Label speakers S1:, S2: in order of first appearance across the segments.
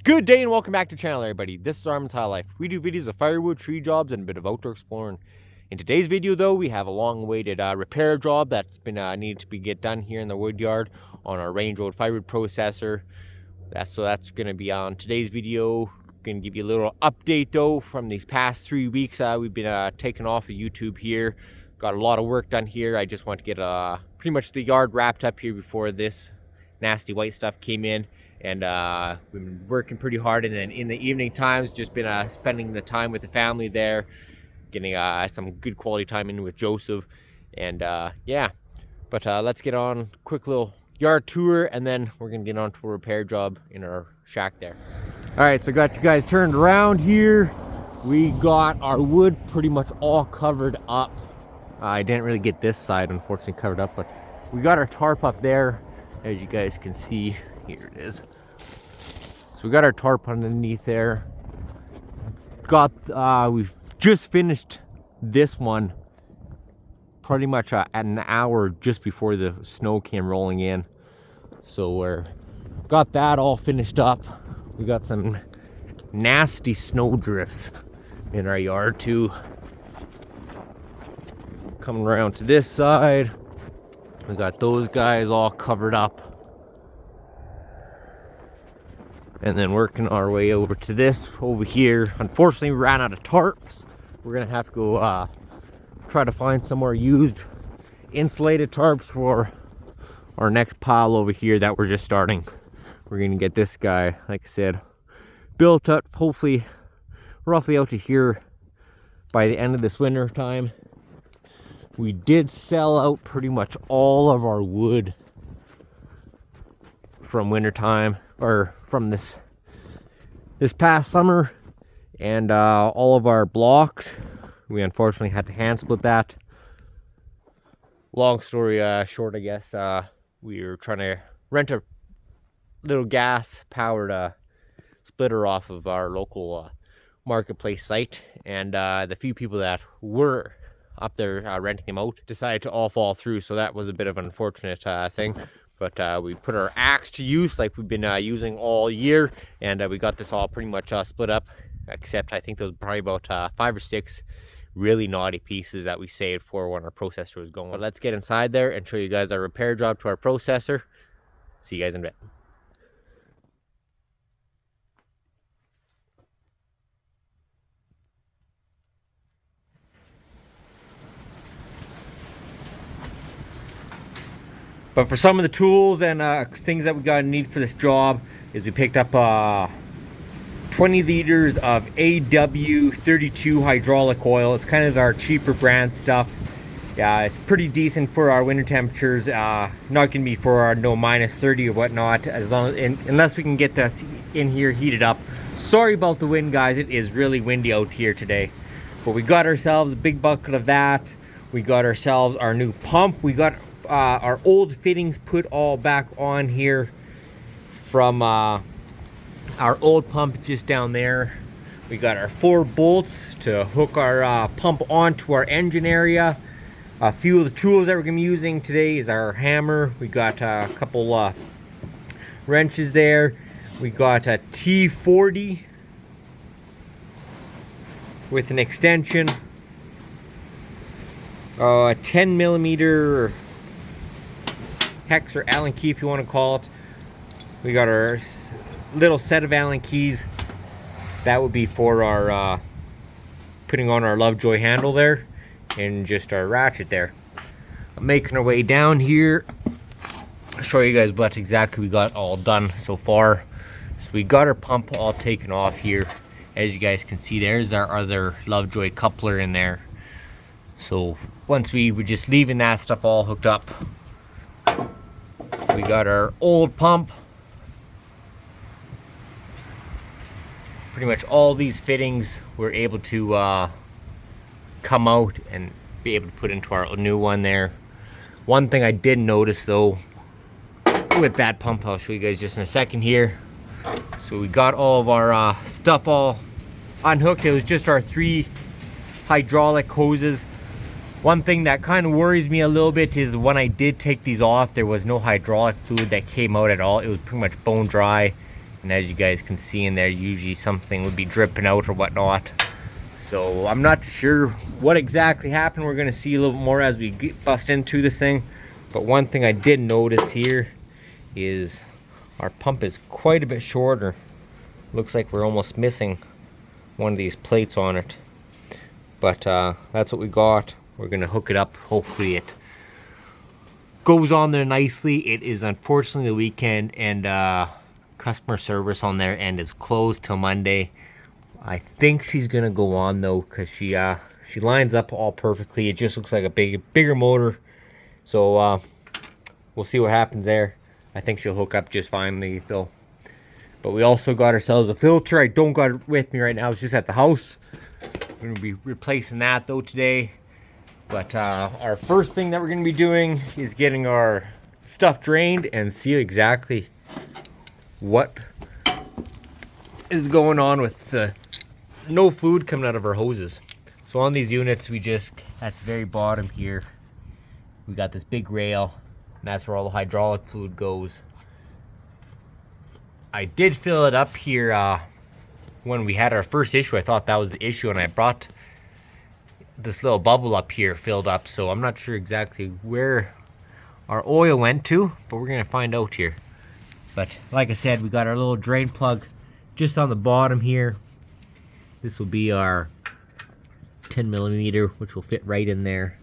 S1: Good day and welcome back to the channel, everybody. This is Armands High Life. We do videos of firewood, tree jobs, and a bit of outdoor exploring. In today's video, though, we have a long-awaited repair job that's been needed to get done here in the Woodyard on our Range Road firewood processor. That's going to be on today's video. Going to give you a little update, though, from these past 3 weeks. We've been taking off of YouTube here. Got a lot of work done here. I just want to get pretty much the yard wrapped up here before this nasty white stuff came in. And we've been working pretty hard, and then in the evening times just been spending the time with the family there, getting some good quality time in with Joseph. And yeah, but let's get on a quick little yard tour, and then we're gonna get on to a repair job in our shack there. All right, so got you guys turned around here. We got our wood pretty much all covered up. I didn't really get this side unfortunately covered up, but we got our tarp up there, as you guys can see. Here it is. So we got our tarp underneath there. We've just finished this one pretty much at an hour just before the snow came rolling in. So we're got that all finished up. We got some nasty snow drifts in our yard too. Coming around to this side, we got those guys all covered up. And then working our way over to this over here. Unfortunately, we ran out of tarps. We're gonna have to go try to find some more used insulated tarps for our next pile over here that we're just starting. We're gonna get this guy, like I said, built up, hopefully roughly out to here by the end of this winter time. We did sell out pretty much all of our wood from winter time, or from this past summer, and all of our blocks. We unfortunately had to hand split that. Long story short, I guess, we were trying to rent a little gas powered splitter off of our local marketplace site, and the few people that were up there renting them out decided to all fall through, so that was a bit of an unfortunate thing. But we put our axe to use like we've been using all year, and we got this all pretty much split up, except I think there was probably about 5 or 6 really naughty pieces that we saved for when our processor was going. But let's get inside there and show you guys our repair job to our processor. See you guys in a bit. But for some of the tools and things that we got to need for this job is we picked up 20 liters of AW32 hydraulic oil. It's kind of our cheaper brand stuff. Yeah, it's pretty decent for our winter temperatures. Not going to be for our no minus 30 or whatnot, as long as, unless we can get this in here heated up. Sorry about the wind, guys. It is really windy out here today. But we got ourselves a big bucket of that. We got ourselves our new pump. We got our old fittings put all back on here from our old pump just down there. We got our 4 bolts to hook our pump onto our engine area. A few of the tools that we're going to be using today is our hammer. We got a couple wrenches there. We got a T40 with an extension, a 10 millimeter hex or Allen key, if you want to call it. We got our little set of Allen keys. That would be for our putting on our Lovejoy handle there, and just our ratchet there. I'm making our way down here. I'll show you guys what exactly we got all done so far. So we got our pump all taken off here. As you guys can see, there's our other Lovejoy coupler in there. So once we were just leaving that stuff all hooked up, we got our old pump. Pretty much all these fittings we're able to come out and be able to put into our new one there. One thing I did notice though with that pump, I'll show you guys just in a second here. So we got all of our stuff all unhooked. It was just our 3 hydraulic hoses. One thing that kind of worries me a little bit is when I did take these off, there was no hydraulic fluid that came out at all. It was pretty much bone dry. And as you guys can see in there, usually something would be dripping out or whatnot. So I'm not sure what exactly happened. We're gonna see a little bit more as we bust into this thing. But one thing I did notice here is our pump is quite a bit shorter. Looks like we're almost missing one of these plates on it. But that's what we got. We're gonna hook it up. Hopefully it goes on there nicely. It is unfortunately the weekend, and customer service on their end is closed till Monday. I think she's gonna go on though, because she lines up all perfectly. It just looks like a bigger motor. So we'll see what happens there. I think she'll hook up just fine though. But we also got ourselves a filter. I don't got it with me right now. It's just at the house. We're gonna be replacing that though today. But our first thing that we're gonna be doing is getting our stuff drained and see exactly what is going on with the no fluid coming out of our hoses. So on these units, we just, at the very bottom here, we got this big rail, and that's where all the hydraulic fluid goes. I did fill it up here when we had our first issue. I thought that was the issue, and I brought this little bubble up here filled up, so I'm not sure exactly where our oil went to, but we're gonna find out here. But like I said, we got our little drain plug just on the bottom here. This will be our 10mm, which will fit right in there.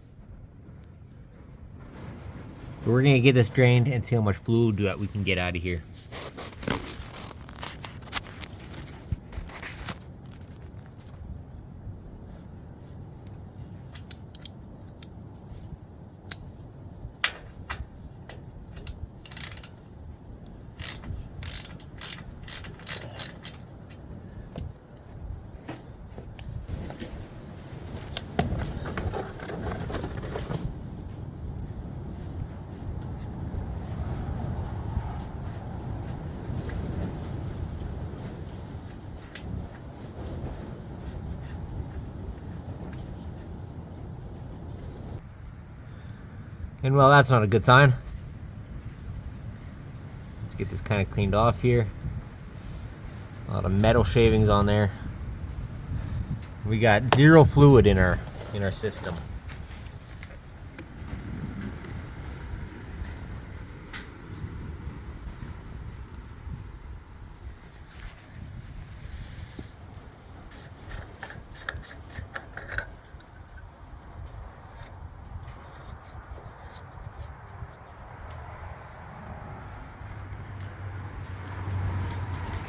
S1: But we're gonna get this drained and see how much fluid that we can get out of here. And well, that's not a good sign. Let's get this kind of cleaned off here. A lot of metal shavings on there. We got zero fluid in our system.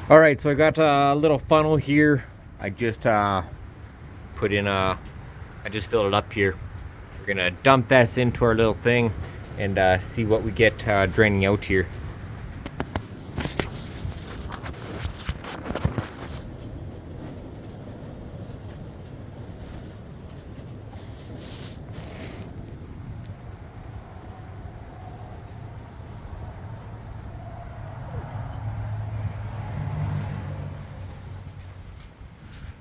S1: All right, so I got a little funnel here. I just put in I just filled it up here. We're gonna dump this into our little thing and see what we get draining out here.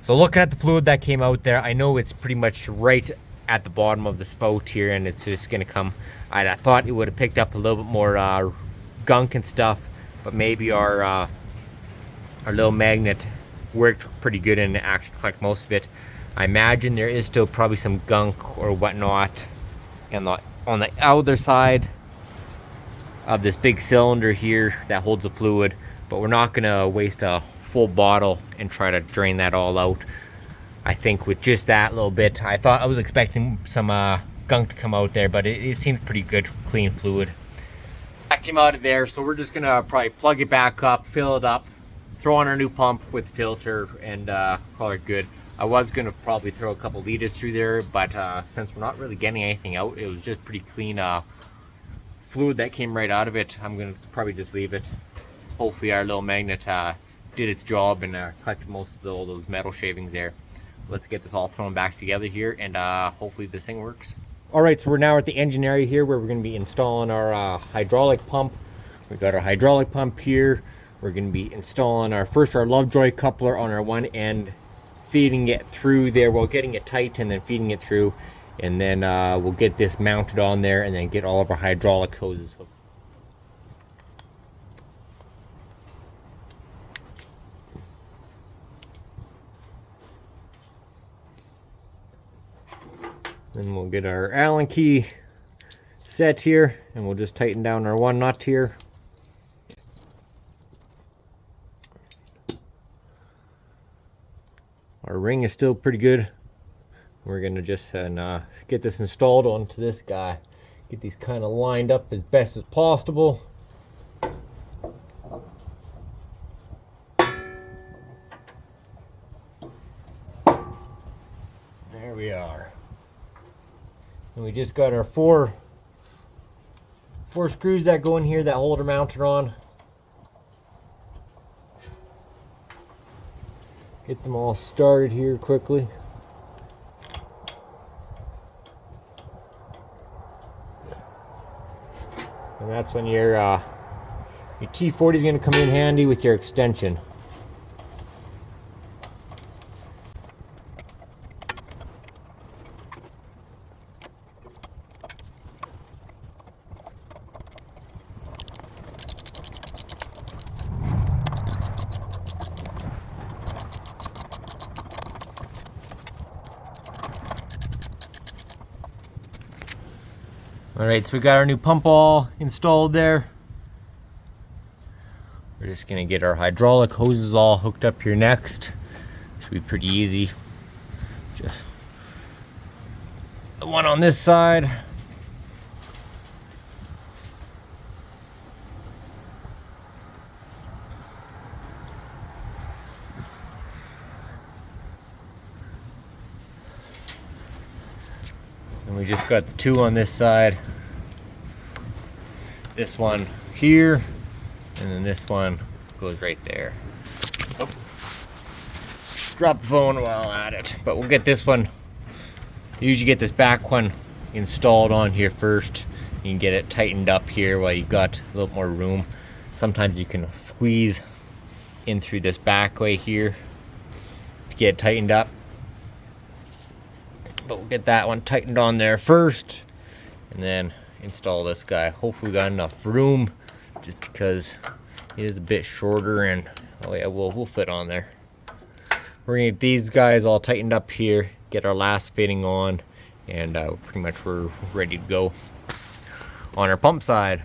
S1: So looking at the fluid that came out there, I know it's pretty much right at the bottom of the spout here, and it's just gonna come. I thought it would have picked up a little bit more gunk and stuff, but maybe our little magnet worked pretty good and actually collected most of it. I imagine there is still probably some gunk or whatnot on the other side of this big cylinder here that holds the fluid, but we're not gonna waste a full bottle and try to drain that all out. I think with just that little bit, I was expecting some gunk to come out there, but it seems pretty good, clean fluid. That came out of there, so we're just gonna probably plug it back up, fill it up, throw on our new pump with the filter, and call it good. I was gonna probably throw a couple liters through there, but since we're not really getting anything out, it was just pretty clean fluid that came right out of it. I'm gonna probably just leave it. Hopefully our little magnet did its job and collected most of all those metal shavings there. Let's get this all thrown back together here, and hopefully this thing works. All right, so we're now at the engine area here where we're going to be installing our hydraulic pump. We got our hydraulic pump here. We're going to be installing our Lovejoy coupler on our one end, feeding it through there, well, getting it tight and then feeding it through, and then we'll get this mounted on there and then get all of our hydraulic hoses hooked. Then we'll get our Allen key set here, and we'll just tighten down our one nut here. Our ring is still pretty good. We're gonna just get this installed onto this guy. Get these kind of lined up as best as possible. There we are. And we just got our four screws that go in here that hold her mounted on. Get them all started here quickly. And that's when your T40 is going to come in handy with your extension. Alright, so we got our new pump all installed there. We're just gonna get our hydraulic hoses all hooked up here next. Should be pretty easy. Just the one on this side. And we just got the two on this side. This one here, and then this one goes right there. Oh. Drop the phone while at it, but we'll get this one. You usually get this back one installed on here first. You can get it tightened up here while you've got a little more room. Sometimes you can squeeze in through this back way here to get it tightened up. But we'll get that one tightened on there first, and then install this guy. Hopefully we got enough room, just because it is a bit shorter, and oh yeah, we'll fit on there. We're gonna get these guys all tightened up here, get our last fitting on, and pretty much we're ready to go on our pump side.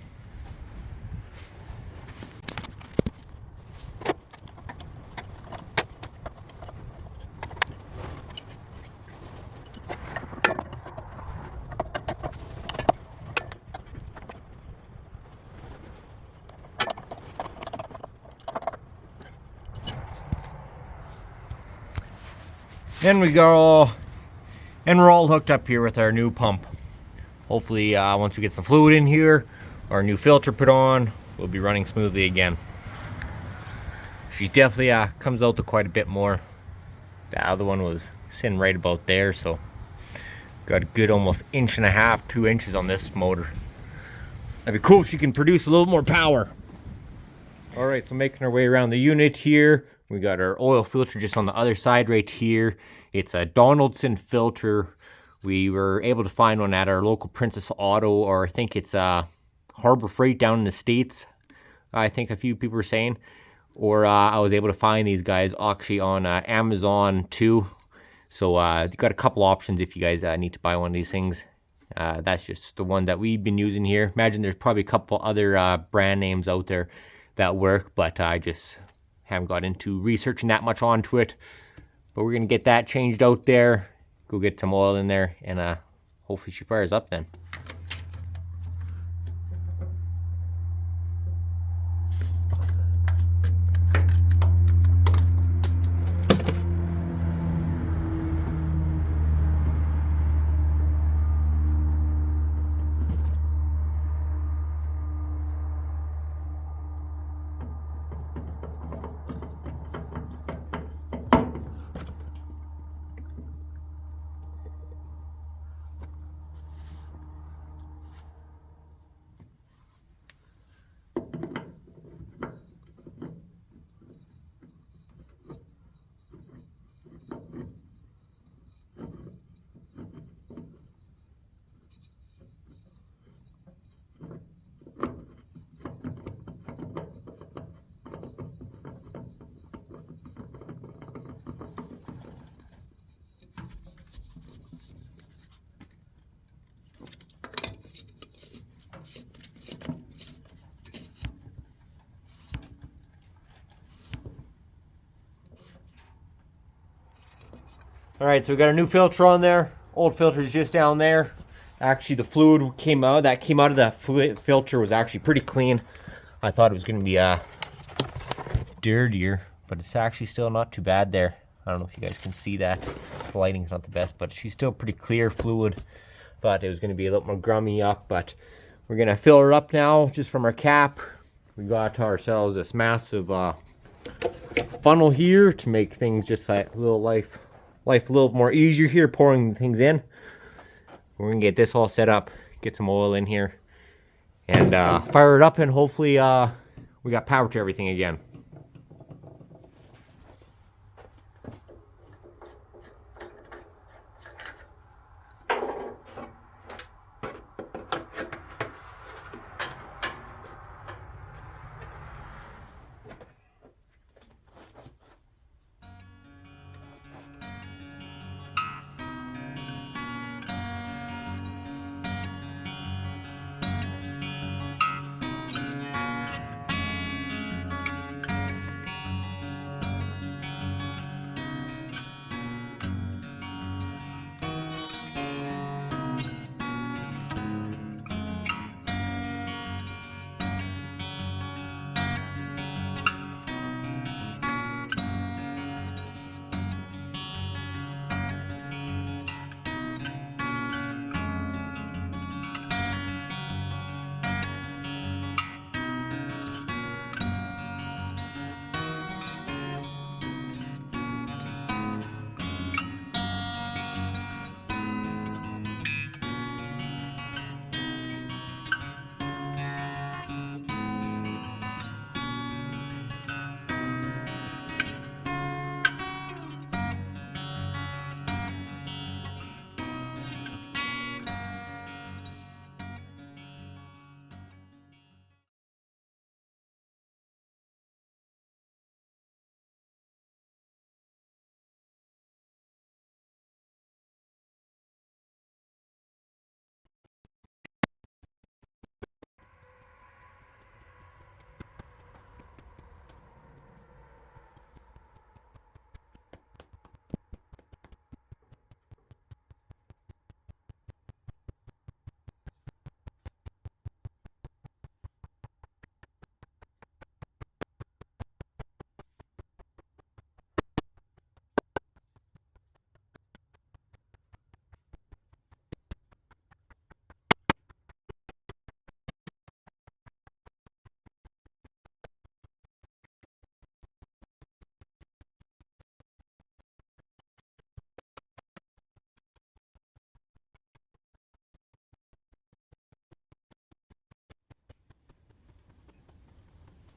S1: And we're all hooked up here with our new pump. Hopefully once we get some fluid in here, our new filter put on, we'll be running smoothly again. She definitely comes out to quite a bit more. The other one was sitting right about there, so got a good almost 1.5 to 2 inches on this motor. That'd be cool if she can produce a little more power. Alright, so making our way around the unit here. We got our oil filter just on the other side right here. It's a Donaldson filter. We were able to find one at our local Princess Auto, or I think it's Harbor Freight down in the States. I think a few people were saying. Or I was able to find these guys actually on Amazon too. So you've got a couple options if you guys need to buy one of these things. That's just the one that we've been using here. Imagine there's probably a couple other brand names out there that work, but I just haven't got into researching that much onto it. But we're gonna get that changed out there, go get some oil in there, and hopefully she fires up then. All right, so we got a new filter on there. Old filter's just down there. Actually, the fluid came out. That came out of the filter was actually pretty clean. I thought it was going to be dirtier, but it's actually still not too bad there. I don't know if you guys can see that. The lighting's not the best, but she's still pretty clear fluid. Thought it was going to be a little more grummy up, but we're going to fill her up now just from our cap. We got ourselves this massive funnel here to make things just like a little life a little more easier here, pouring things in. We're gonna get this all set up, get some oil in here, and fire it up, and hopefully we got power to everything again.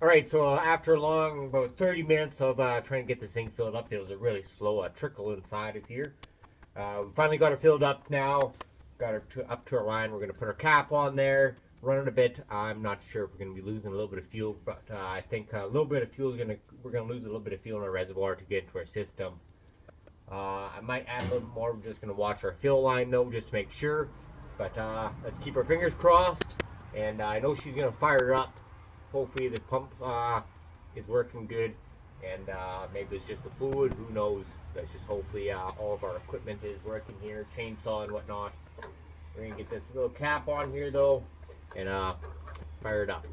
S1: All right, so after about 30 minutes of trying to get this thing filled up, it was a really slow trickle inside of here. We finally got it filled up now. Got her up to our line. We're going to put our cap on there, run it a bit. I'm not sure if we're going to be losing a little bit of fuel, but I think a little bit of fuel is we're going to lose a little bit of fuel in our reservoir to get into our system. I might add a little more. We're just going to watch our fill line though, just to make sure. But let's keep our fingers crossed. And I know she's going to fire it up. Hopefully this pump is working good, and maybe it's just the fluid, who knows. Let's just hopefully all of our equipment is working here, chainsaw and whatnot. We're gonna get this little cap on here though, and fire it up.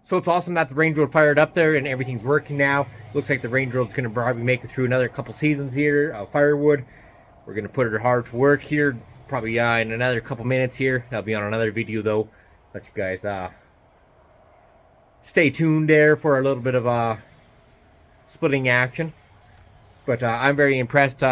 S1: So it's awesome that the range road fired up there and everything's working now. Looks like the range road's going to probably make it through another couple seasons here. Firewood, we're going to put it hard to work here. Probably in another couple minutes here. That'll be on another video though. Let you guys stay tuned there for a little bit of splitting action. But I'm very impressed